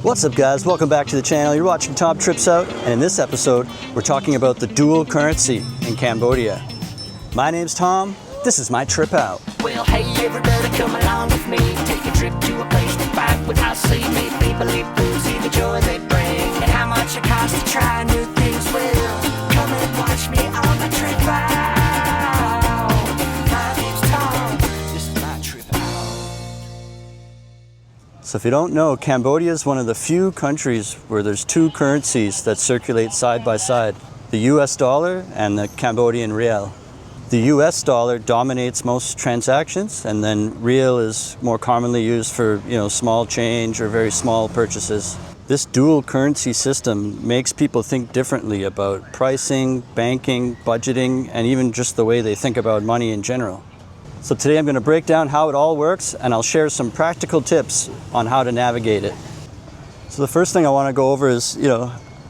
What's up guys, welcome back to the channel. You're watching Tom Trips Out, and in this episode we're talking about the dual currency in Cambodia. My name's Tom, this is my trip out. Well, hey everybody, come along with me. Take a trip to a place to fight without sea. Meet people, eat food, see the joy they bring, and how much it costs to try new things. Well, come and watch me on my trip out. My name's Tom, this is my trip out. So if you don't know, Cambodia is one of the few countries where there's two currencies that circulate side by side, the US dollar and the Cambodian Riel. The US dollar dominates most transactions, and then Riel is more commonly used for, small change or very small purchases. This dual currency system makes people think differently about pricing, banking, budgeting, and even just the way they think about money in general. So today I'm going to break down how it all works, and I'll share some practical tips on how to navigate it. So the first thing I want to go over is,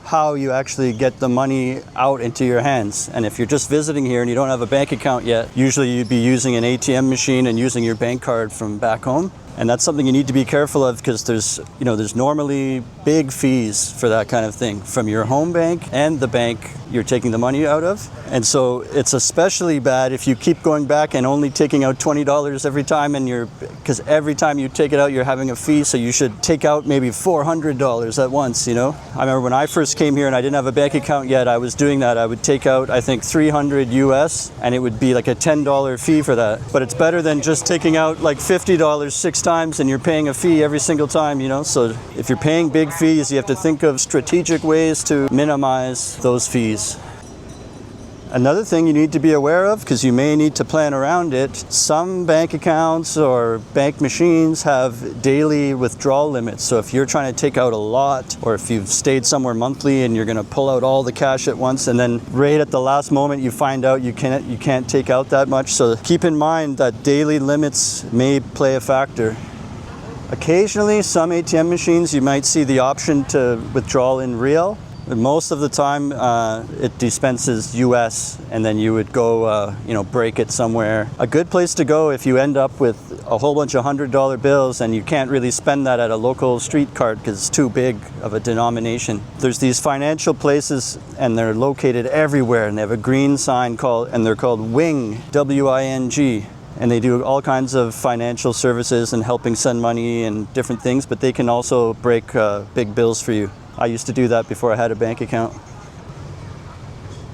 how you actually get the money out into your hands. And if you're just visiting here and you don't have a bank account yet, usually you'd be using an ATM machine and using your bank card from back home. And that's something you need to be careful of, because there's normally big fees for that kind of thing from your home bank and the bank you're taking the money out of. And so it's especially bad if you keep going back and only taking out $20 every time, because every time you take it out you're having a fee, so you should take out maybe $400 at once, I remember when I first came here and I didn't have a bank account yet, I was doing that. I would take out, I think, $300 US, and it would be like a $10 fee for that. But it's better than just taking out like $50 6 times and you're paying a fee every single time, So if you're paying big fees, you have to think of strategic ways to minimize those fees. Another thing you need to be aware of, because you may need to plan around it, some bank accounts or bank machines have daily withdrawal limits. So if you're trying to take out a lot, or if you've stayed somewhere monthly and you're going to pull out all the cash at once, and then right at the last moment you find out you can't take out that much. So keep in mind that daily limits may play a factor. Occasionally, some ATM machines, you might see the option to withdraw in Riel. Most of the time, it dispenses US, and then you would go, break it somewhere. A good place to go if you end up with a whole bunch of $100 bills and you can't really spend that at a local street card because it's too big of a denomination. There's these financial places, and they're located everywhere, and they have a green sign they're called Wing, W-I-N-G. And they do all kinds of financial services and helping send money and different things, but they can also break big bills for you. I used to do that before I had a bank account.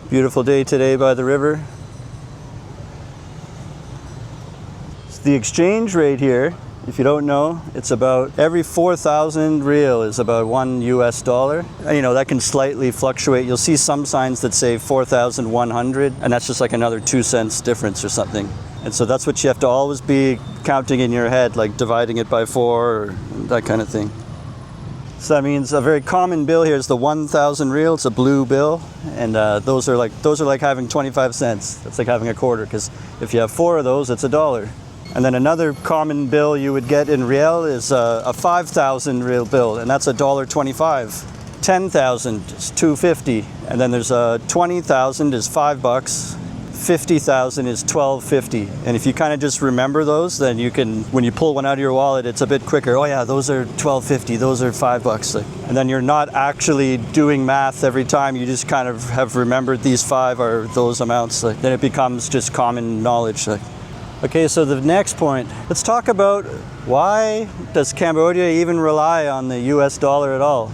Beautiful day today by the river. So the exchange rate here, if you don't know, it's about every 4,000 Riel is about $1 US. And, that can slightly fluctuate. You'll see some signs that say 4,100, and that's just like another 2 cents difference or something. And so that's what you have to always be counting in your head, like dividing it by 4 or that kind of thing. So that means a very common bill here is the 1,000 Riel. It's a blue bill, and those are like having 25 cents. That's like having a quarter, because if you have 4 of those, it's $1. And then another common bill you would get in Riel is a 5,000 Riel bill, and that's $1.25. 10,000 is $2.50, and then there's a 20,000 is $5. 50,000 is $12.50. And if you kind of just remember those, then you can, when you pull one out of your wallet, it's a bit quicker. Oh yeah, those are $12.50, those are $5. And then you're not actually doing math every time, you just kind of have remembered these 5 are those amounts. Then it becomes just common knowledge. Okay, so the next point, let's talk about why does Cambodia even rely on the US dollar at all?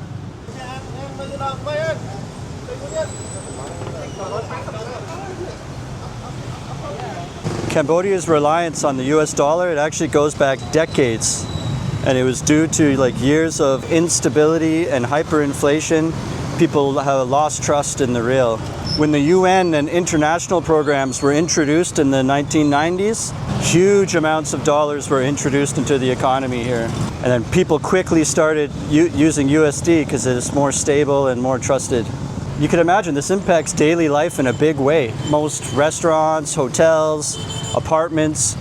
Cambodia's reliance on the US dollar, it actually goes back decades, and it was due to years of instability and hyperinflation. People have lost trust in the Riel. When the UN and international programs were introduced in the 1990s, huge amounts of dollars were introduced into the economy here. And then people quickly started using USD because it is more stable and more trusted. You can imagine this impacts daily life in a big way. Most restaurants, hotels, apartments,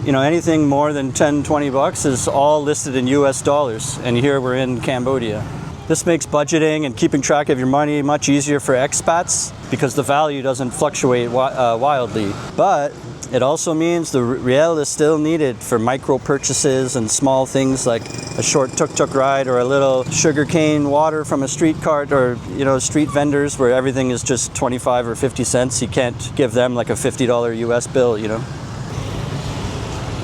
anything more than 10, 20 bucks is all listed in US dollars. And here we're in Cambodia. This makes budgeting and keeping track of your money much easier for expats because the value doesn't fluctuate wildly. But It also means the Riel is still needed for micro purchases and small things like a short tuk-tuk ride or a little sugarcane water from a street cart, or street vendors where everything is just 25 or 50 cents. You can't give them like a $50 US bill,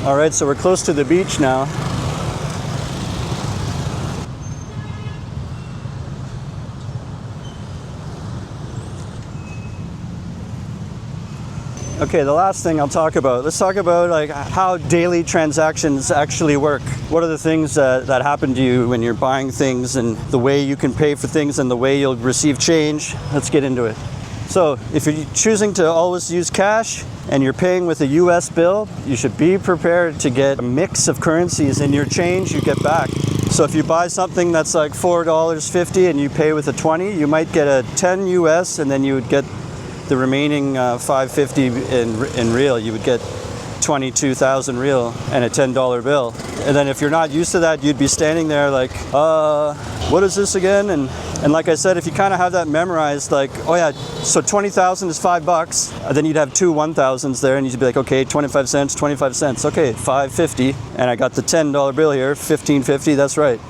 All right, so we're close to the beach now. Okay, the last thing I'll talk about. Let's talk about like how daily transactions actually work. What are the things that happen to you when you're buying things, and the way you can pay for things and the way you'll receive change? Let's get into it. So if you're choosing to always use cash and you're paying with a US bill, you should be prepared to get a mix of currencies in your change you get back. So if you buy something that's like $4.50 and you pay with a 20, you might get a 10 US, and then you would get the remaining 550 in Riel. You would get 22,000 Riel and a $10 bill. And then if you're not used to that, you'd be standing there like, what is this again? And like I said, if you kind of have that memorized, like, oh yeah, so 20,000 is $5. Then you'd have two 1,000s there, and you'd be like, okay, 25 cents, 25 cents. Okay, 550, and I got the $10 bill here, 15.50. That's right.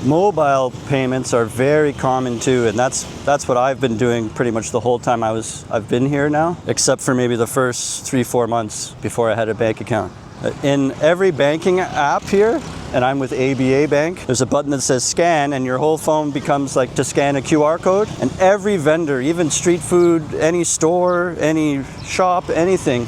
Mobile payments are very common too, and that's what I've been doing pretty much the whole time I've been here now, except for maybe the first 3-4 months before I had a bank account. In every banking app here, and I'm with ABA Bank, there's a button that says scan, and your whole phone becomes like to scan a QR code. And every vendor, even street food, any store, any shop, anything,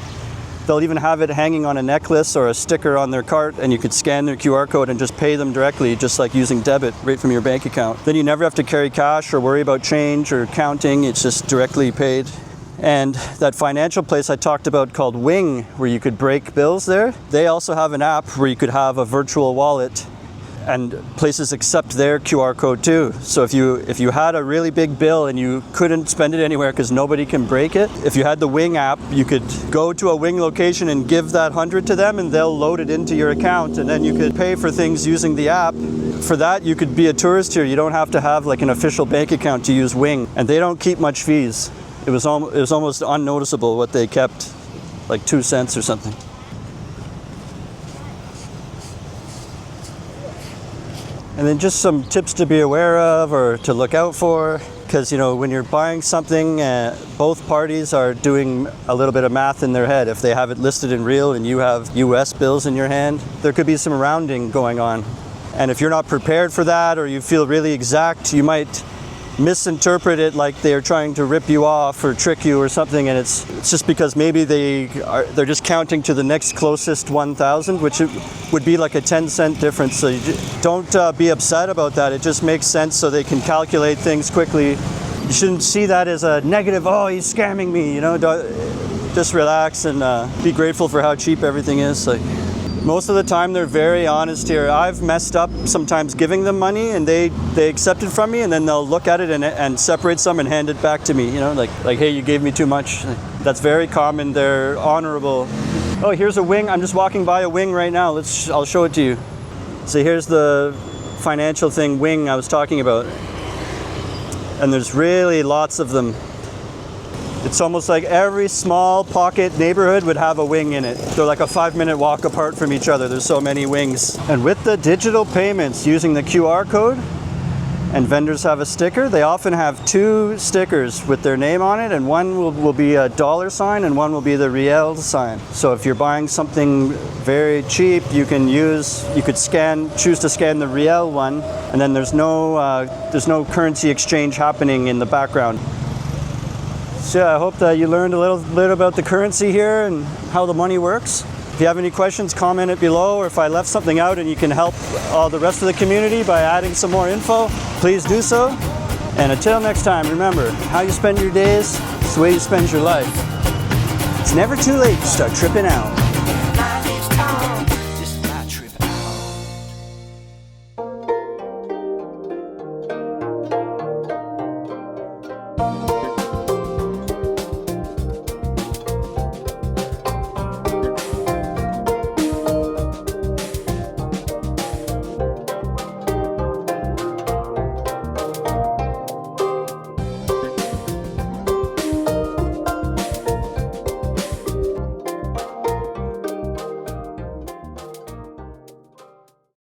they'll even have it hanging on a necklace or a sticker on their cart, and you could scan their QR code and just pay them directly, just like using debit right from your bank account. Then you never have to carry cash or worry about change or counting. It's just directly paid. And that financial place I talked about called Wing, where you could break bills there, they also have an app where you could have a virtual wallet, and places accept their QR code too. So if you had a really big bill and you couldn't spend it anywhere because nobody can break it, if you had the Wing app, you could go to a Wing location and give that 100 to them, and they'll load it into your account, and then you could pay for things using the app. For that, you could be a tourist here. You don't have to have like an official bank account to use Wing, and they don't keep much fees. It was almost unnoticeable what they kept, like 2 cents or something. And then just some tips to be aware of or to look out for, because when you're buying something, both parties are doing a little bit of math in their head. If they have it listed in Riel and you have US bills in your hand, there could be some rounding going on. And if you're not prepared for that, or you feel really exact, you might misinterpret it like they're trying to rip you off or trick you or something, and it's just because maybe they're just counting to the next closest 1,000, which would be like a 10-cent difference. So don't be upset about that. It just makes sense so they can calculate things quickly. You shouldn't see that as a negative, oh, he's scamming me, just relax and be grateful for how cheap everything is. Most of the time they're very honest here. I've messed up sometimes giving them money, and they accept it from me, and then they'll look at it and separate some and hand it back to me, like hey, you gave me too much. That's very common. They're honorable. Oh, here's a Wing. I'm just walking by a Wing right now. I'll show it to you. So here's the financial thing, Wing, I was talking about. And there's really lots of them. It's almost like every small pocket neighborhood would have a Wing in it. They're like a 5-minute walk apart from each other. There's so many Wings. And with the digital payments using the QR code, and vendors have a sticker, they often have 2 stickers with their name on it, and one will be a dollar sign and one will be the Riel sign. So if you're buying something very cheap, you could choose to scan the Riel one, and then there's no currency exchange happening in the background. So yeah, I hope that you learned a little bit about the currency here and how the money works. If you have any questions, comment it below, or if I left something out and you can help the rest of the community by adding some more info, please do so. And until next time, remember, how you spend your days is the way you spend your life. It's never too late to start tripping out.